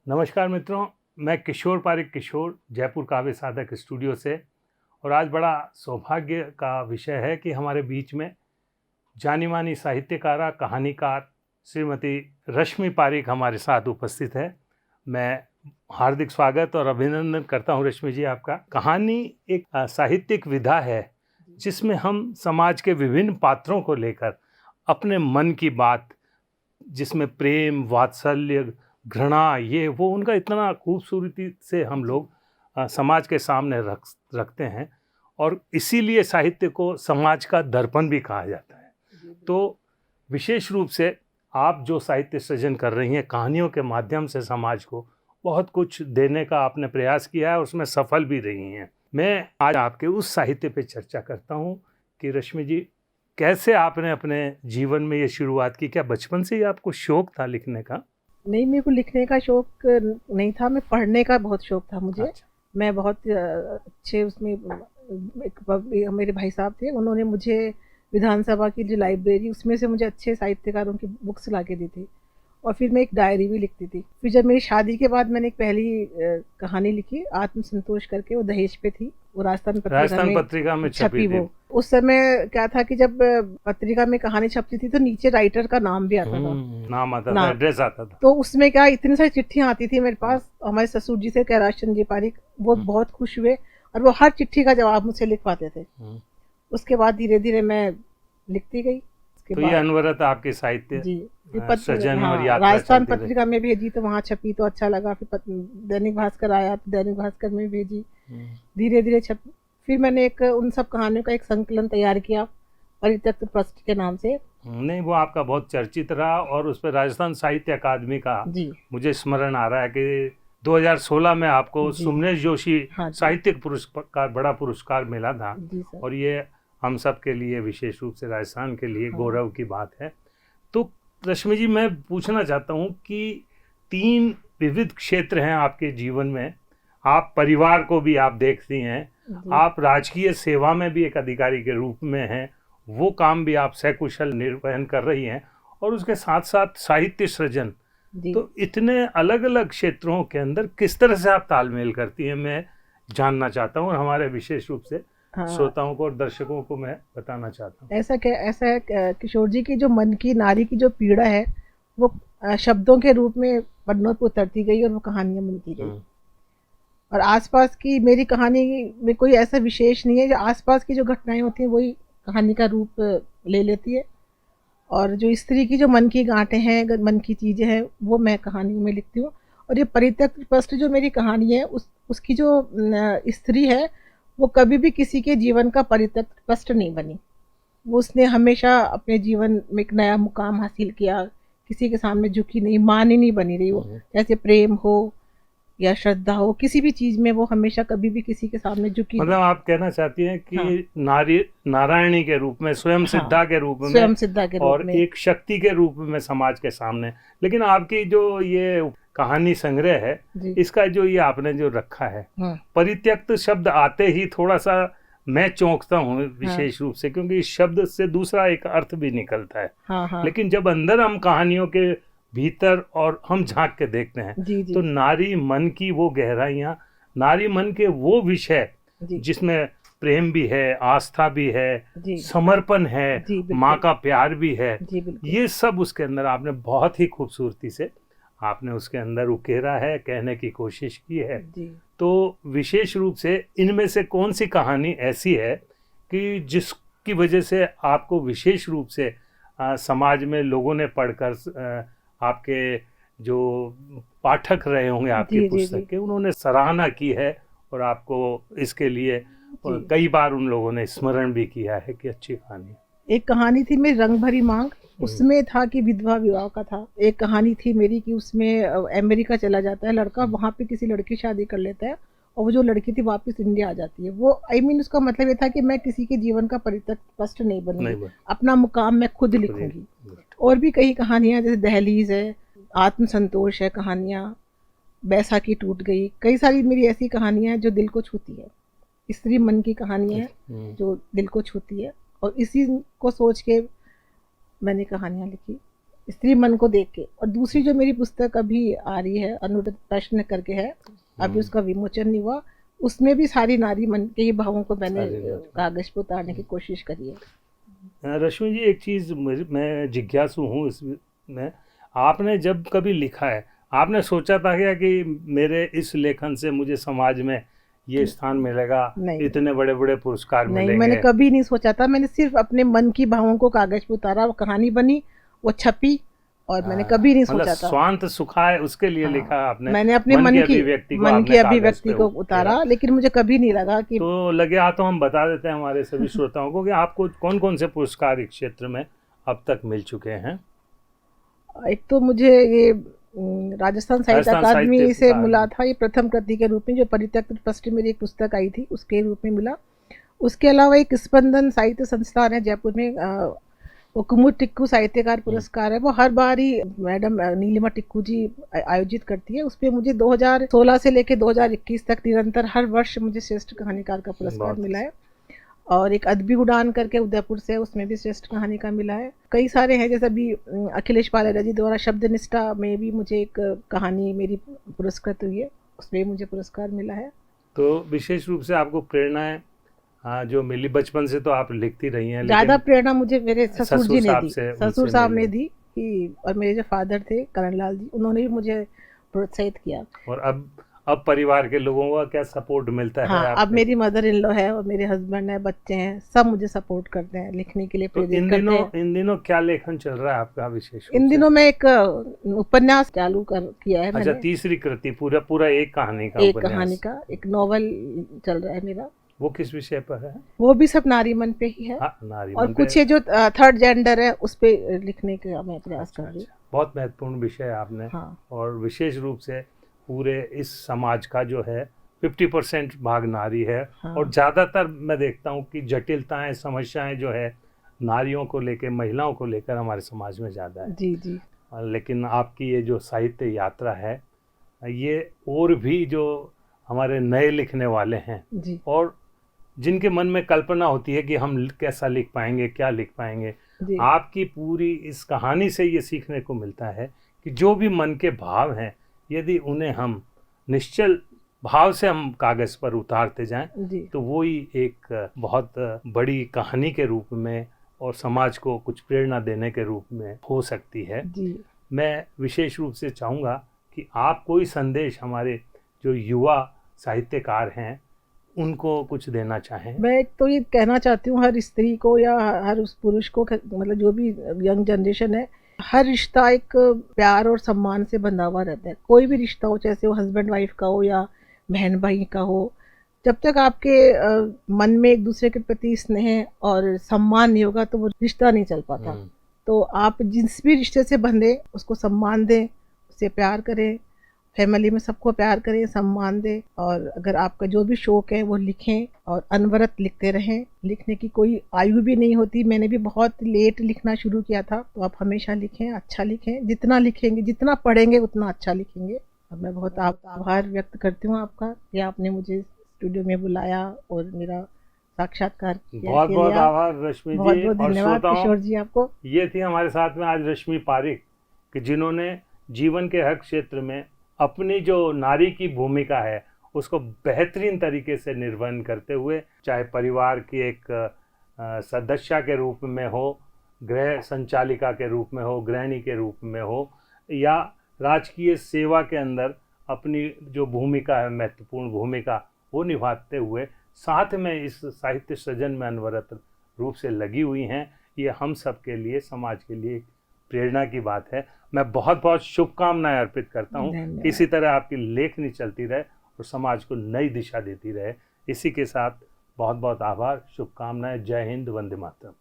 नमस्कार मित्रों, मैं किशोर पारिक किशोर जयपुर काव्य साधक स्टूडियो से। और आज बड़ा सौभाग्य का विषय है कि हमारे बीच में जानी मानी साहित्यकारा कहानीकार श्रीमती रश्मि पारिक हमारे साथ उपस्थित है। मैं हार्दिक स्वागत और अभिनंदन करता हूं रश्मि जी आपका। कहानी एक साहित्यिक विधा है जिसमें हम समाज के विभिन्न पात्रों को लेकर अपने मन की बात, जिसमें प्रेम, वात्सल्य, घृणा, ये वो उनका इतना खूबसूरती से हम लोग समाज के सामने रखते हैं। और इसीलिए साहित्य को समाज का दर्पण भी कहा जाता है। तो विशेष रूप से आप जो साहित्य सृजन कर रही हैं, कहानियों के माध्यम से समाज को बहुत कुछ देने का आपने प्रयास किया है और उसमें सफल भी रही हैं। मैं आज आपके उस साहित्य पे चर्चा करता हूँ कि रश्मि जी, कैसे आपने अपने जीवन में ये शुरुआत की? क्या बचपन से ही आपको शौक था लिखने का? नहीं, मेरे को लिखने का शौक नहीं था, मैं पढ़ने का बहुत शौक था मुझे। अच्छा। मैं बहुत अच्छे उसमें मेरे भाई साहब थे, उन्होंने मुझे विधानसभा की जो लाइब्रेरी, उसमें से मुझे अच्छे साहित्यकारों की बुक्स ला के दी थी। और फिर मैं एक डायरी भी लिखती थी। फिर जब मेरी शादी के बाद मैंने एक पहली कहानी लिखी आत्मसंतोष करके, वो दहेज पे थी, वो राजस्थान पत्रिका में छपी वो। उस समय क्या था कि जब पत्रिका में कहानी छपती थी तो नीचे राइटर का नाम भी आता था, नाम आता था, एड्रेस आता था। तो उसमें क्या इतनी सारी चिट्ठियां आती थी मेरे पास। हमारे ससुर जी से कैलाश चंद्र जी पारिक, वो बहुत खुश हुए और वो हर चिट्ठी का जवाब मुझसे लिखवाते थे। उसके बाद धीरे धीरे मैं लिखती गई। तो ये अनवरत आपके साहित्य सृजन और यात्रा राजस्थान पत्रिका में भेजी तो वहाँ छपी तो अच्छा लगा। फिर दैनिक भास्कर आया तो दैनिक भास्कर में भेजी, धीरे धीरे छपी। फिर मैंने एक उन सब कहानियों का एक संकलन तैयार किया परित्यक्त पृष्ठ के नाम से। नहीं, वो आपका बहुत चर्चित रहा और उस पर राजस्थान साहित्य अकादमी का मुझे स्मरण आ रहा है कि 2016 में आपको सुमनेश जोशी साहित्यिक पुरस्कार, बड़ा पुरस्कार मिला था। और ये हम सब के लिए, विशेष रूप से राजस्थान के लिए गौरव की बात है। तो रश्मि जी, मैं पूछना चाहता हूँ कि 3 विविध क्षेत्र हैं आपके जीवन में। आप परिवार को भी आप देखती हैं, आप राजकीय सेवा में भी एक अधिकारी के रूप में हैं, वो काम भी आप सकुशल निर्वहन कर रही हैं, और उसके साथ साथ साहित्य सृजन। तो इतने अलग अलग क्षेत्रों के अंदर किस तरह से आप तालमेल करती हैं, मैं जानना चाहता हूँ। और हमारे विशेष रूप से श्रोताओं को और दर्शकों को मैं बताना चाहता हूँ। ऐसा है किशोर जी की जो मन की, नारी की जो पीड़ा है, वो शब्दों के रूप में पन्नों पर उतरती गई और वो कहानियां बनती गई। और आसपास की मेरी कहानी में कोई ऐसा विशेष नहीं है, जो आसपास की जो घटनाएं होती हैं वही कहानी का रूप ले लेती है। और जो स्त्री की जो मन की गांठें हैं, मन की चीज़ें हैं, वो मैं कहानी में लिखती हूँ। और ये परित्यक्त पृष्ठ जो मेरी कहानी है, उसकी जो स्त्री है, वो कभी भी किसी के जीवन का परित्यक्त पृष्ठ नहीं बनी। वो उसने हमेशा अपने जीवन में एक नया मुकाम हासिल किया, किसी के सामने झुकी नहीं, मान ही नहीं बनी रही। वो जैसे प्रेम हो या श्रद्धा हो, किसी भी चीज में वो हमेशा कभी भी किसी के सामने झुकी। मतलब आप कहना चाहती हैं कि नारी नारायणी के रूप में, स्वयं सिद्धा के रूप में, और एक शक्ति के रूप में समाज के सामने। लेकिन आपकी जो ये कहानी संग्रह है, इसका जो ये आपने जो रखा है, परित्यक्त शब्द आते ही थोड़ा सा मैं चौंकता हूँ, विशेष रूप से, क्योंकि इस शब्द से दूसरा एक अर्थ भी निकलता है। लेकिन जब अंदर हम कहानियों के भीतर और हम झांक के देखते हैं, तो नारी मन की वो गहराइयाँ, नारी मन के वो विषय जिसमें प्रेम भी है, आस्था भी है, समर्पण है, माँ का प्यार भी है, ये सब उसके अंदर आपने बहुत ही खूबसूरती से आपने उसके अंदर उकेरा है, कहने की कोशिश की है। तो विशेष रूप से इनमें से कौन सी कहानी ऐसी है कि जिसकी वजह से आपको विशेष रूप से समाज में लोगों ने पढ़कर, आपके जो पाठक रहे होंगे आपकी पुस्तक के, उन्होंने सराहना की है और आपको इसके लिए कई बार उन लोगों ने स्मरण भी किया है कि अच्छी कहानी? एक कहानी थी मेरी रंग भरी मांग, उसमें था कि विधवा विवाह का था। एक कहानी थी मेरी कि उसमें अमेरिका चला जाता है लड़का, वहाँ पे किसी लड़की शादी कर लेता है और वो जो लड़की थी वापस इंडिया आ जाती है। वो उसका मतलब ये था कि मैं किसी के जीवन का परित्यक्त पृष्ठ नहीं बनूंगी, अपना मुकाम मैं खुद लिखूंगी। और भी कई कहानियां, जैसे दहलीज है, आत्मसंतोष है, कहानियां बैसाखी टूट गई, कई सारी मेरी ऐसी कहानियां जो दिल को छूती है। स्त्री मन की कहानियां हैं जो दिल को छूती है, और इसी को सोच के मैंने कहानियां लिखी। स्त्री मन को देख के। और दूसरी जो मेरी पुस्तक अभी आ रही है, अनुदित प्रश्न करके है, अभी उसका विमोचन नहीं हुआ, उसमें भी सारी नारी मन के ही भावों को मैंने कागज पर उतारने की कोशिश करी है। रश्मि जी, एक चीज़ मैं जिज्ञासु हूँ इसमें, आपने जब कभी लिखा है, आपने सोचा था क्या कि मेरे इस लेखन से मुझे समाज में ये स्थान मिलेगा, इतने बड़े बड़े पुरस्कार मिलेंगे? नहीं, मैंने कभी नहीं सोचा था। मैंने सिर्फ अपने मन की भावों को कागज पे उतारा, वो कहानी बनी, वो छपी, और मैंने कभी नहीं सोचा था। स्वांत सुखाए उसके लिए लिखा आपने। मैंने अपने मन की अभिव्यक्ति को उतारा, लेकिन मुझे कभी नहीं लगा कि तो लगे। तो हम बता देते हैं हमारे सभी श्रोताओं को कि आपको कौन कौन से पुरस्कार इस क्षेत्र में अब तक मिल चुके हैं। एक तो मुझे ये राजस्थान साहित्य अकादमी से मिला था, ये प्रथम कृति के रूप में, जो परित्यक्त पृष्ठ मेरी एक पुस्तक आई थी उसके रूप में मिला। उसके अलावा एक स्पंदन साहित्य संस्थान है जयपुर में, वो कुमुद टिक्कू साहित्यकार पुरस्कार है, वो हर बार ही मैडम नीलिमा टिक्कू जी आयोजित करती है। उस पर मुझे 2016 से लेकर 2021 तक निरंतर हर वर्ष मुझे श्रेष्ठ कहानीकार का पुरस्कार मिला है। और एक अदबी उड़ान करके उदयपुर से, उसमें भी श्रेष्ठ कहानी का मिला है। कई सारे हैं, जैसे अभी अखिलेश पालेरा जी द्वारा शब्द निष्ठा में भी मुझे एक कहानी मेरी पुरस्कृत हुई है, उसमें मुझे पुरस्कार मिला है। तो विशेष रूप से आपको प्रेरणाएं जो मिली बचपन से, तो आप लिखती रही हैं, ज्यादा प्रेरणा मुझे मेरे ससुर जी ने दी, ससुर साहब ने दी, और मेरे जो फादर थे करण लाल जी, उन्होंने भी मुझे प्रोत्साहित किया। और अब परिवार के लोगों का क्या सपोर्ट मिलता है? हाँ, अब मेरी मदर इन लॉ है और मेरे हस्बैंड है, बच्चे हैं, सब मुझे सपोर्ट करते हैं, लिखने के लिए प्रेरित करते हैं। इन दिनों क्या लेखन चल रहा है आपका विशेष? इन दिनों मैं एक उपन्यास चालू किया है। अच्छा, तीसरी कृति, पूरा एक कहानी का एक नॉवल चल रहा है मेरा। वो किस विषय पर है? वो भी सब नारी मन पे ही है। नारी और मन कुछ ये जो थर्ड जेंडर है उस पे लिखने का मैं प्रयास कर रही हूँ। बहुत महत्वपूर्ण विषय आपने। और विशेष रूप से पूरे इस समाज का जो है 50% भाग नारी है। और ज़्यादातर मैं देखता हूँ कि जटिलताएं, समस्याएं जो है नारियों को लेकर, महिलाओं को लेकर हमारे समाज में ज़्यादा है। जी जी। लेकिन आपकी ये जो साहित्य यात्रा है, ये और भी जो हमारे नए लिखने वाले हैं जी, और जिनके मन में कल्पना होती है कि हम कैसा लिख पाएंगे, क्या लिख पाएंगे, आपकी पूरी इस कहानी से ये सीखने को मिलता है कि जो भी मन के भाव हैं, यदि उन्हें हम निश्चल भाव से हम कागज पर उतारते जाएं, तो वो ही एक बहुत बड़ी कहानी के रूप में और समाज को कुछ प्रेरणा देने के रूप में हो सकती है। मैं विशेष रूप से चाहूँगा कि आप कोई संदेश हमारे जो युवा साहित्यकार हैं उनको कुछ देना चाहें। मैं तो ये कहना चाहती हूँ हर स्त्री को या हर उस पुरुष को, मतलब जो भी यंग जनरेशन है, हर रिश्ता एक प्यार और सम्मान से बंधा हुआ रहता है। कोई भी रिश्ता हो, चाहे वो हस्बैंड वाइफ का हो या बहन भाई का हो, जब तक आपके मन में एक दूसरे के प्रति स्नेह और सम्मान नहीं होगा तो वो रिश्ता नहीं चल पाता। तो आप जिस भी रिश्ते से बंधे उसको सम्मान दें, उससे प्यार करें, फैमिली में सबको प्यार करें, सम्मान दें। और अगर आपका जो भी शौक है वो लिखें और अनवरत लिखते रहें। लिखने की कोई आयु भी नहीं होती। मैंने भी बहुत लेट लिखना शुरू किया था, तो आप हमेशा लिखें, अच्छा लिखें। जितना लिखेंगे, जितना पढ़ेंगे उतना अच्छा लिखेंगे। अब मैं बहुत आभार व्यक्त करती हूँ आपका कि आपने मुझे स्टूडियो में बुलाया और मेरा साक्षात्कार किया। बहुत बहुत आभार रश्मि जी, बहुत बहुत धन्यवाद किशोर जी आपको। ये थी हमारे साथ में आज रश्मि पारिक, कि जिन्होंने जीवन के हर क्षेत्र में अपनी जो नारी की भूमिका है उसको बेहतरीन तरीके से निर्वहन करते हुए, चाहे परिवार की एक सदस्य के रूप में हो, गृह संचालिका के रूप में हो, गृहिणी के रूप में हो, या राजकीय सेवा के अंदर अपनी जो भूमिका है, महत्वपूर्ण भूमिका, वो निभाते हुए साथ में इस साहित्य सृजन में अनवरत रूप से लगी हुई हैं। ये हम सब के लिए, समाज के लिए प्रेरणा की बात है। मैं बहुत बहुत शुभकामनाएं अर्पित करता हूँ। इसी तरह आपकी लेखनी चलती रहे और समाज को नई दिशा देती रहे। इसी के साथ बहुत बहुत आभार, शुभकामनाएं। जय हिंद, वंदे मातरम।